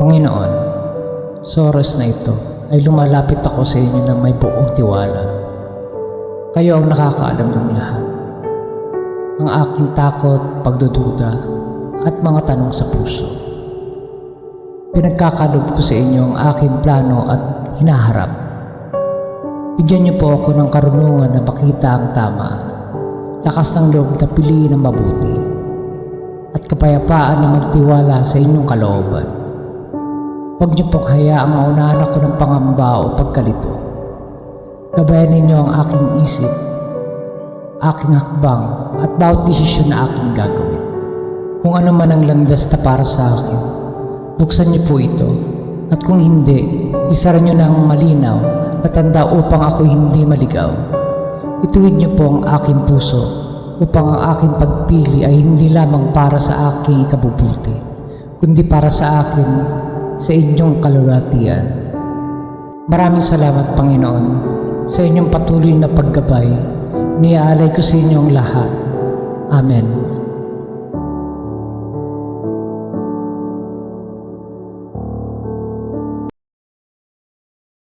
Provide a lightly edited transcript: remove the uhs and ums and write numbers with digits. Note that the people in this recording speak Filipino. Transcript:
Panginoon, sa oras na ito ay lumalapit ako sa inyo ng may buong tiwala. Kayo ang nakakaalam ng lahat. Ang aking takot, pagdududa, at mga tanong sa puso. Pinagkakalob ko sa inyo ang aking plano at hinaharap. Bigyan niyo po ako ng karunungan na makita ang tama, lakas ng loob na piliin ang mabuti, at kapayapaan na magtiwala sa inyong kalooban. Huwag niyo pong hayaang maunahan ako ng pangamba o pagkalito. Gabayan ninyo ang aking isip, aking hakbang, at bawat desisyon na aking gagawin. Kung ano man ang landas na para sa akin, buksan niyo po ito, at kung hindi, isara niyo ng malinaw na tanda upang ako hindi maligaw. Ituwid niyo po ang aking puso upang ang aking pagpili ay hindi lamang para sa aking ikabubuti, kundi para sa akin, sa inyong kalulatian. Maraming salamat, Panginoon, sa inyong patuloy na paggabay. Niaalay ko sa inyo ang lahat. Amen.